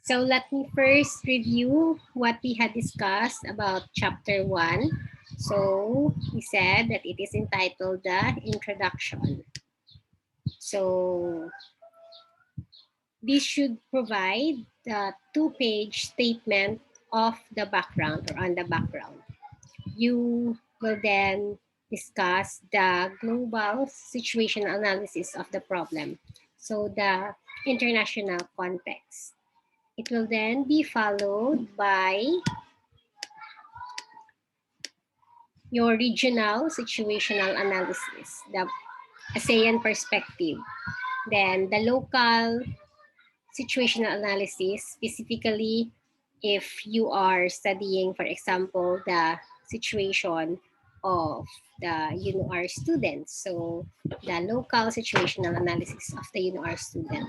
So let me first review what we had discussed about chapter 1. So we said that it is entitled the introduction. So this should provide the two-page statement of the background or on the background. You will then discuss the global situational analysis of the problem. So the international context. It will then be followed by your regional situational analysis, the ASEAN perspective. Then the local situational analysis, specifically if you are studying, for example, the situation of the UNOR students. So the local situational analysis of the UNOR student.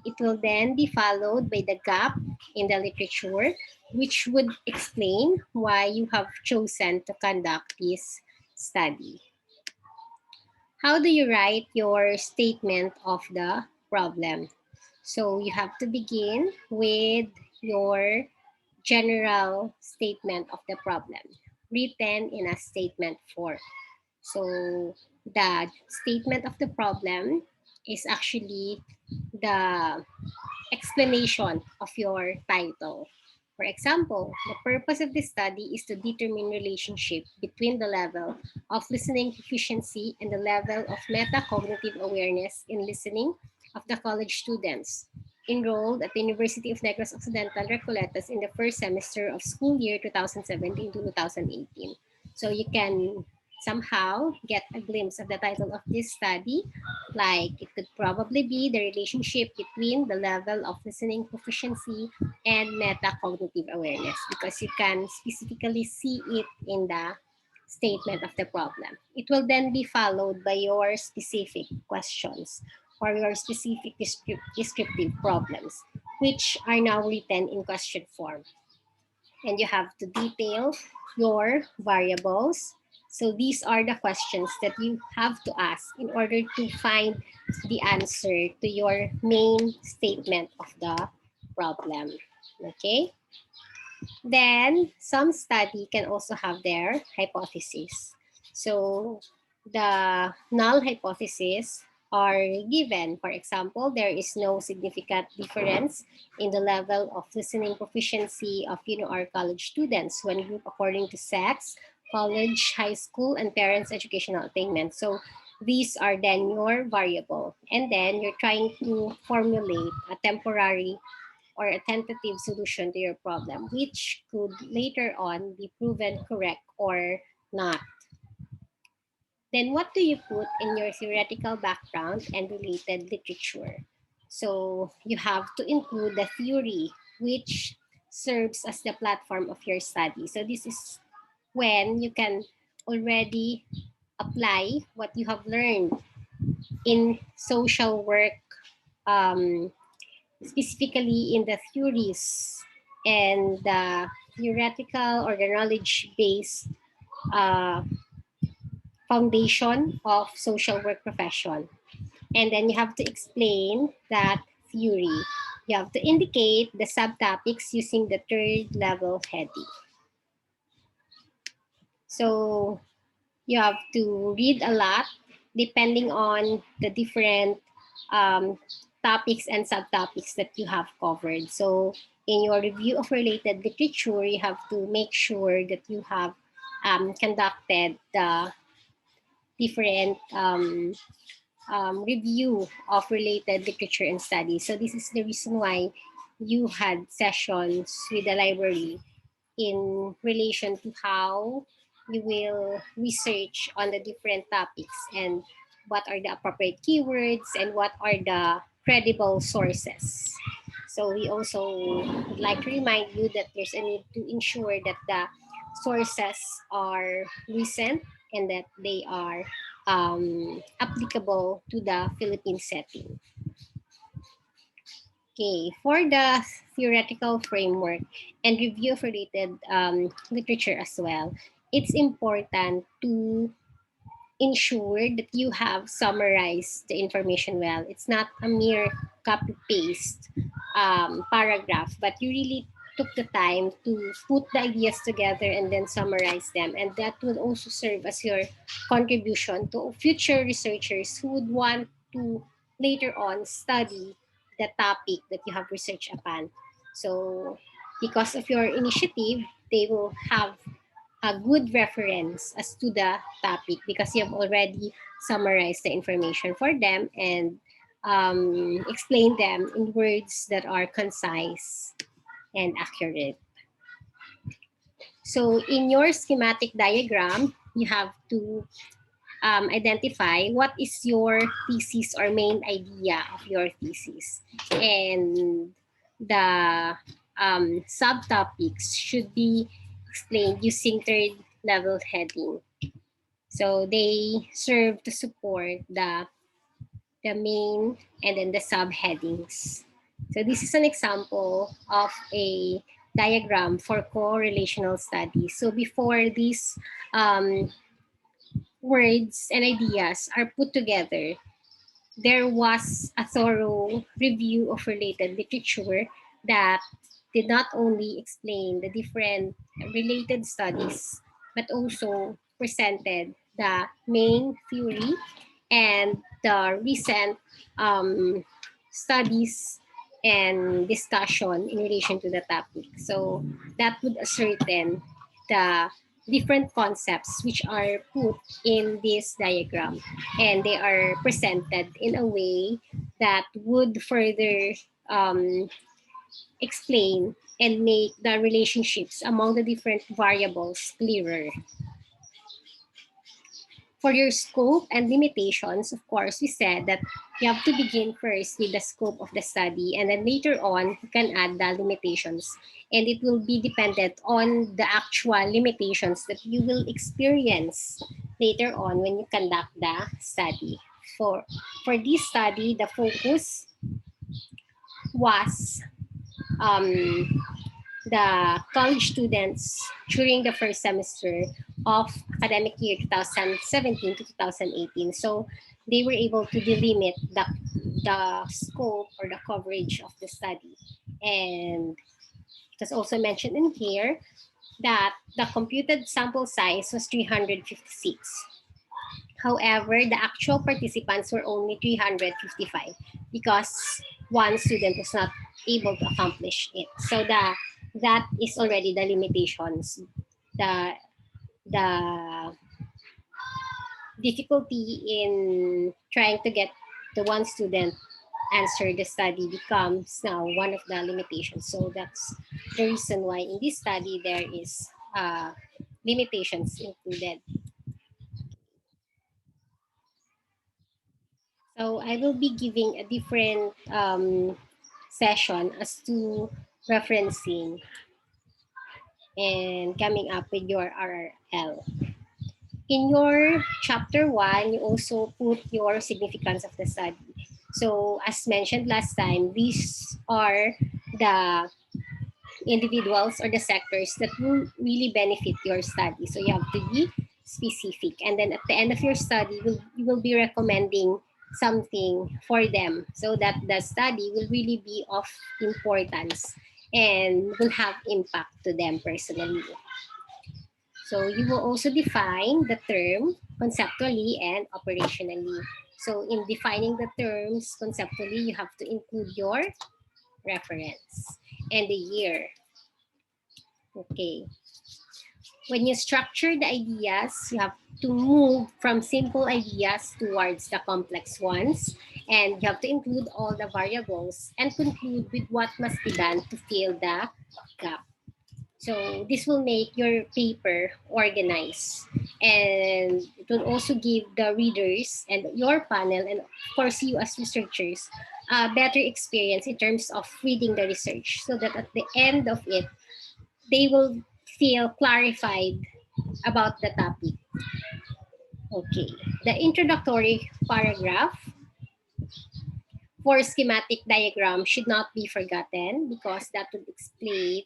It will then be followed by the gap in the literature, which would explain why you have chosen to conduct this study. How do you write your statement of the problem? So you have to begin with your general statement of the problem, written in a statement form. So the statement of the problem is actually the explanation of your title. For example, the purpose of this study is to determine relationship between the level of listening proficiency and the level of metacognitive awareness in listening of the college students enrolled at the University of Negros Occidental Recoletos in the first semester of school year 2017 to 2018. So you can somehow get a glimpse of the title of this study. Like it could probably be the relationship between the level of listening proficiency and metacognitive awareness, because you can specifically see it in the statement of the problem. It will then be followed by your specific questions or your specific descriptive problems, which are now written in question form. And you have to detail your variables. So these are the questions that you have to ask in order to find the answer to your main statement of the problem. Okay? Then some study can also have their hypothesis. So the null hypothesis are given. For example, there is no significant difference in the level of listening proficiency of our college students when grouped according to sex, college, high school, and parents' educational attainment. So these are then your variable. And then you're trying to formulate a temporary or a tentative solution to your problem, which could later on be proven correct or not. Then what do you put in your theoretical background and related literature? So you have to include the theory, which serves as the platform of your study. So this is when you can already apply what you have learned in social work, um, specifically in the theories and the theoretical or the knowledge-based uh, foundation of social work profession. And then you have to explain that theory. You have to indicate the subtopics using the third level heading. So you have to read a lot depending on the different um, topics and subtopics that you have covered. So in your review of related literature, you have to make sure that you have conducted the different review of related literature and studies. So this is the reason why you had sessions with the library in relation to how you will research on the different topics and what are the appropriate keywords and what are the credible sources. So we also would like to remind you that there's a need to ensure that the sources are recent and that they are applicable to the Philippine setting. Okay, for the theoretical framework and review of related literature as well, it's important to ensure that you have summarized the information well. It's not a mere copy paste paragraph, but you really took the time to put the ideas together and then summarize them. And that would also serve as your contribution to future researchers who would want to later on study the topic that you have researched upon. So because of your initiative, they will have a good reference as to the topic because you have already summarized the information for them and explain them in words that are concise and accurate. So in your schematic diagram, you have to identify what is your thesis or main idea of your thesis. And the subtopics should be explained using third level heading. So they serve to support the main and then the subheadings. So this is an example of a diagram for correlational studies. So before these words and ideas are put together, there was a thorough review of related literature that did not only explain the different related studies, but also presented the main theory and the recent studies and discussion in relation to the topic. So that would ascertain the different concepts which are put in this diagram, and they are presented in a way that would further explain and make the relationships among the different variables clearer. For your scope and limitations, of course, we said that you have to begin first with the scope of the study, and then later on, you can add the limitations. And it will be dependent on the actual limitations that you will experience later on when you conduct the study. For this study, the focus was the college students during the first semester of academic year 2017 to 2018. So they were able to delimit the scope or the coverage of the study. And it was also mentioned in here that the computed sample size was 356. However, the actual participants were only 355 because one student was not able to accomplish it. So that is already the limitations. The difficulty in trying to get the one student answer the study becomes now one of the limitations. So that's the reason why in this study there is limitations included. So I will be giving a different session as to referencing and coming up with your RRL. In your chapter 1, you also put your significance of the study. So as mentioned last time, these are the individuals or the sectors that will really benefit your study. So you have to be specific. And then at the end of your study, you will be recommending something for them so that the study will really be of importance and will have impact to them personally. So you will also define the term conceptually and operationally. So in defining the terms conceptually, you have to include your reference and the year. Okay. When you structure the ideas, you have to move from simple ideas towards the complex ones. And you have to include all the variables and conclude with what must be done to fill the gap. So this will make your paper organized, and it will also give the readers and your panel, and of course you as researchers, a better experience in terms of reading the research, so that at the end of it, they will feel clarified about the topic. Okay, the introductory paragraph for schematic diagram should not be forgotten because that would explain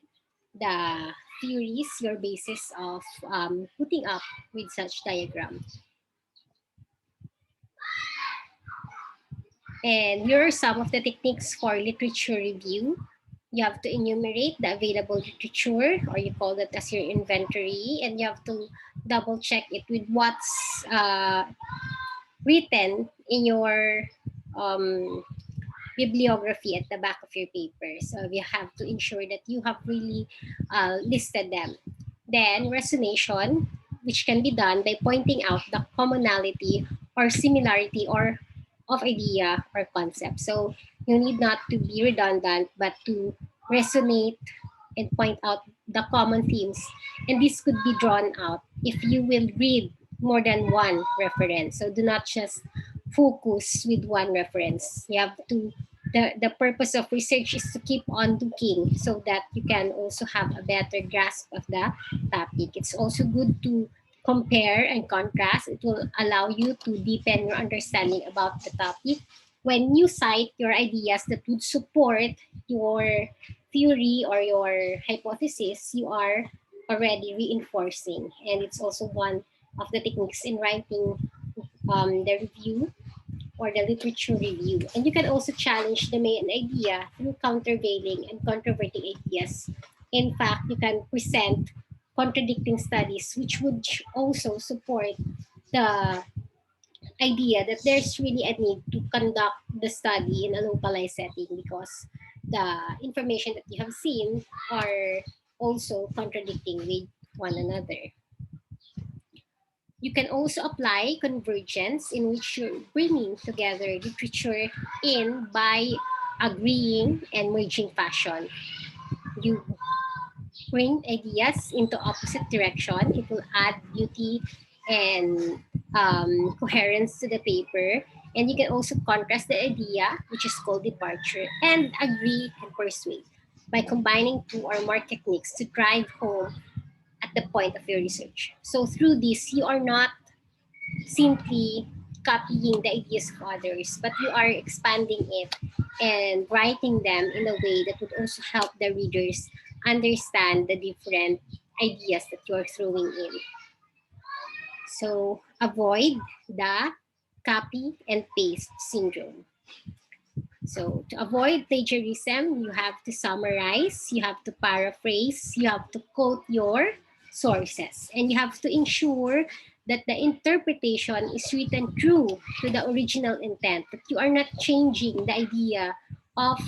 the theories, your basis of putting up with such diagram. And here are some of the techniques for literature review. You have to enumerate the available literature, or you call that as your inventory, and you have to double check it with what's written in your bibliography at the back of your paper. So you have to ensure that you have really listed them. Then resonation, which can be done by pointing out the commonality or similarity or of idea or concept. So you need not to be redundant, but to resonate and point out the common themes. And this could be drawn out if you will read more than one reference. So do not just focus with one reference. You have to, the purpose of research is to keep on looking so that you can also have a better grasp of the topic. It's also good to compare and contrast. It will allow you to deepen your understanding about the topic. When you cite your ideas that would support your theory or your hypothesis, you are already reinforcing. And it's also one of the techniques in writing the review or the literature review. And you can also challenge the main idea through countervailing and controverting ideas. In fact, you can present contradicting studies, which would also support the idea that there's really a need to conduct the study in a localized setting because the information that you have seen are also contradicting with one another. You can also apply convergence, in which you're bringing together literature in by agreeing and merging fashion. You bring ideas into opposite direction. It will add beauty and coherence to the paper. And you can also contrast the idea, which is called departure, and agree and persuade by combining two or more techniques to drive home at the point of your research. So through this, you are not simply copying the ideas of others, but you are expanding it and writing them in a way that would also help the readers understand the different ideas that you are throwing in. So avoid the copy and paste syndrome. So to avoid plagiarism, you have to summarize, you have to paraphrase, you have to quote your sources, and you have to ensure that the interpretation is written true to the original intent, that you are not changing the idea of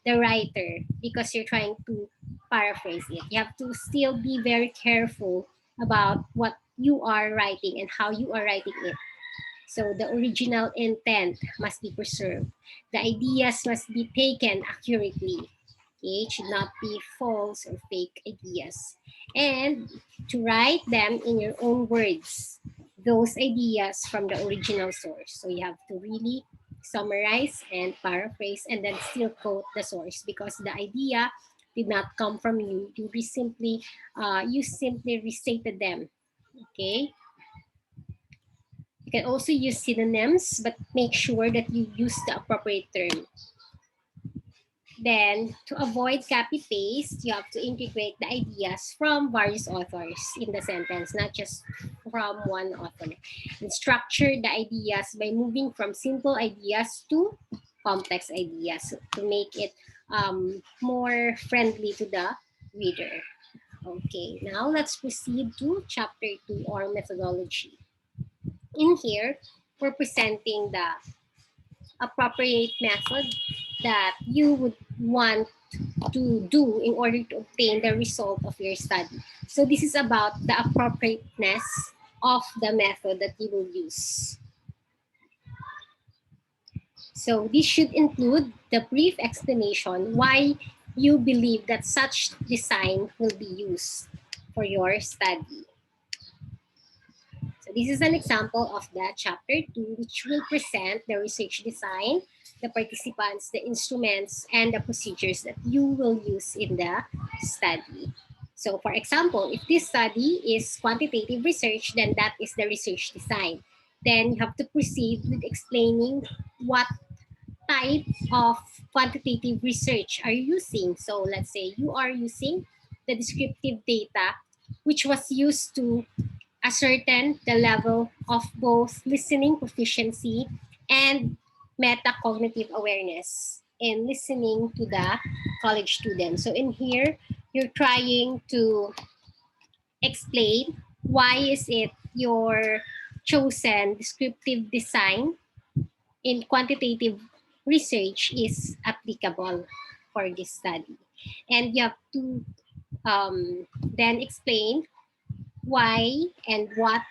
the writer because you're trying to paraphrase it. You have to still be very careful about what you are writing and how you are writing it. So the original intent must be preserved. The ideas must be taken accurately. Okay? It should not be false or fake ideas. And to write them in your own words, those ideas from the original source. So you have to really summarize and paraphrase and then still quote the source because the idea did not come from you. You simply restated them. Okay? You can also use synonyms, but make sure that you use the appropriate term. Then, to avoid copy-paste, you have to integrate the ideas from various authors in the sentence, not just from one author. And structure the ideas by moving from simple ideas to complex ideas to make it more friendly to the reader. Okay, now let's proceed to chapter 2, or methodology. In here, we're presenting the appropriate method that you would want to do in order to obtain the result of your study. So this is about the appropriateness of the method that you will use. So this should include the brief explanation why you believe that such design will be used for your study. So this is an example of the chapter 2, which will present the research design, the participants, the instruments, and the procedures that you will use in the study. So for example, if this study is quantitative research, then that is the research design. Then you have to proceed with explaining what type of quantitative research are you using. So let's say you are using the descriptive data, which was used to ascertain the level of both listening proficiency and metacognitive awareness in listening to the college students. So in here, you're trying to explain why is it your chosen descriptive design in quantitative research is applicable for this study. And you have to then explain why and what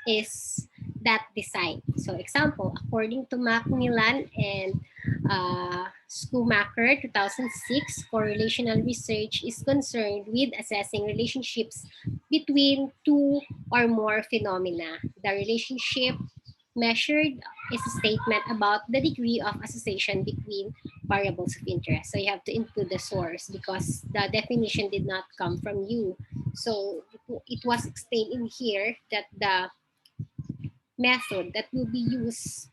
is that design. So example, according to Macmillan and Schumacher 2006, correlational research is concerned with assessing relationships between two or more phenomena. The relationship measured is a statement about the degree of association between variables of interest. So you have to include the source because the definition did not come from you. So it was explained in here that the method that will be used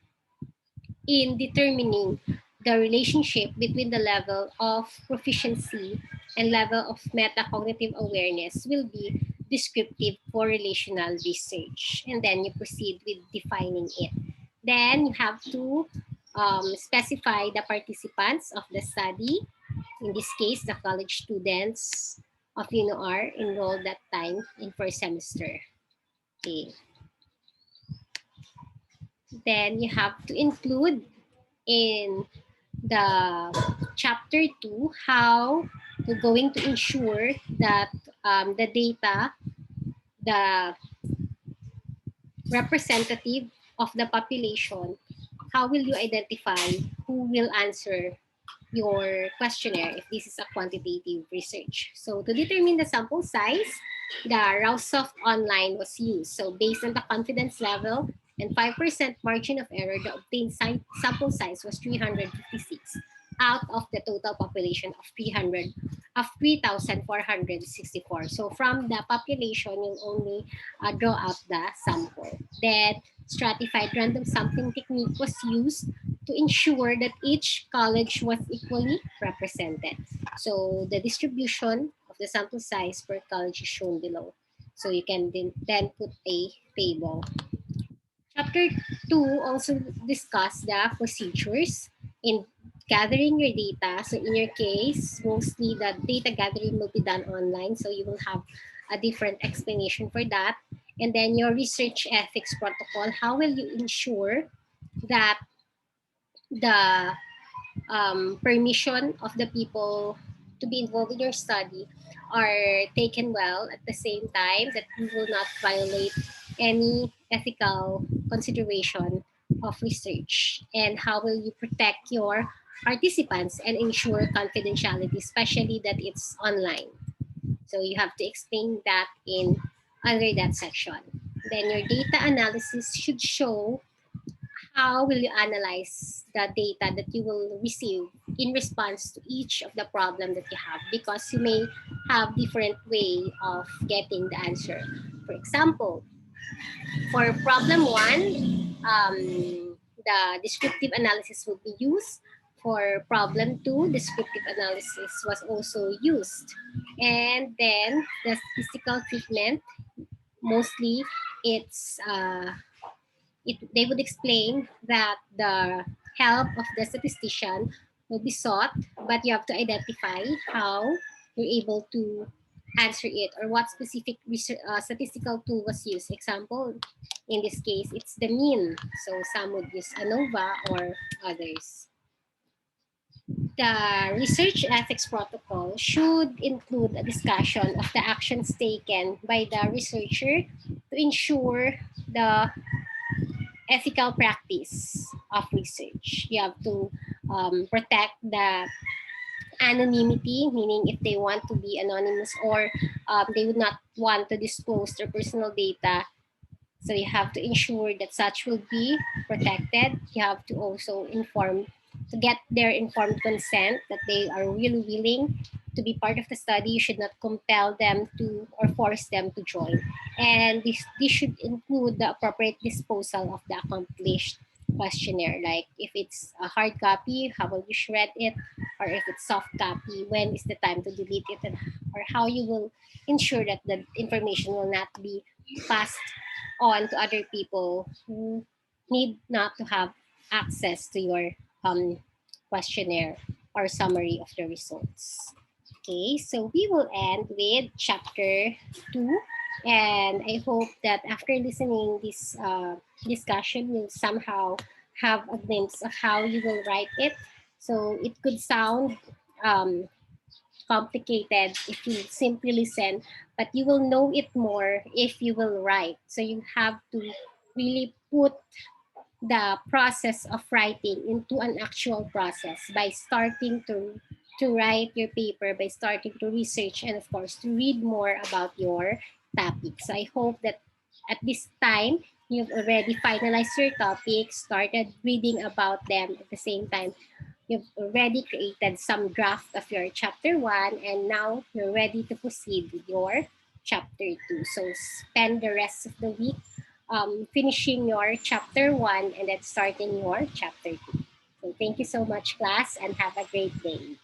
in determining the relationship between the level of proficiency and level of metacognitive awareness will be descriptive correlational research. And then you proceed with defining it. Then you have to specify the participants of the study. In this case, the college students of UNOR enrolled that time in first semester. Okay. Then you have to include in the chapter 2 how you're going to ensure that the data, the representative of the population, how will you identify who will answer your questionnaire if this is a quantitative research. So to determine the sample size, the Rousesoft Online was used. So based on the confidence level and 5% margin of error, the obtained sample size was 356 out of the total population of 3,464. So from the population, you'll only draw out the sample. Then stratified random sampling technique was used to ensure that each college was equally represented. So the distribution of the sample size per college is shown below. So you can then put a table. Chapter 2 also discuss the procedures in gathering your data. So in your case, mostly the data gathering will be done online. So you will have a different explanation for that. And then your research ethics protocol, how will you ensure that the permission of the people to be involved in your study are taken well at the same time that you will not violate any ethical consideration of research, and how will you protect your participants and ensure confidentiality, especially that it's online. So you have to explain that in under that section. Then your data analysis should show how will you analyze the data that you will receive in response to each of the problem that you have, because you may have different way of getting the answer. For example, for problem 1, the descriptive analysis will be used. For problem 2, descriptive analysis was also used. And then the statistical treatment, mostly it's they would explain that the help of the statistician will be sought, but you have to identify how you're able to answer it or what specific statistical tool was used. Example, in this case, it's the mean. So some would use ANOVA or others. The research ethics protocol should include a discussion of the actions taken by the researcher to ensure the ethical practice of research. You have to protect the anonymity, meaning if they want to be anonymous or they would not want to disclose their personal data. So you have to ensure that such will be protected. You have to also inform, to get their informed consent that they are really willing to be part of the study. You should not compel them to or force them to join. And this should include the appropriate disposal of the accomplished questionnaire. Like if it's a hard copy, how will you shred it? Or if it's soft copy, when is the time to delete it? And, or how you will ensure that the information will not be passed on to other people who need not to have access to your questionnaire or summary of the results. Okay, so we will end with chapter 2. And I hope that after listening this discussion, you'll somehow have a glimpse of how you will write it. So it could sound um, complicated if you simply listen, but you will know it more if you will write. So you have to really put the process of writing into an actual process by starting to write your paper, by starting to research, and of course to read more about your topics. So I hope that at this time you've already finalized your topics, started reading about them. At the same time, you've already created some draft of your chapter 1, and now you're ready to proceed with your chapter 2. So spend the rest of the week finishing your chapter 1 and then starting your chapter 2. So thank you so much, class, and have a great day.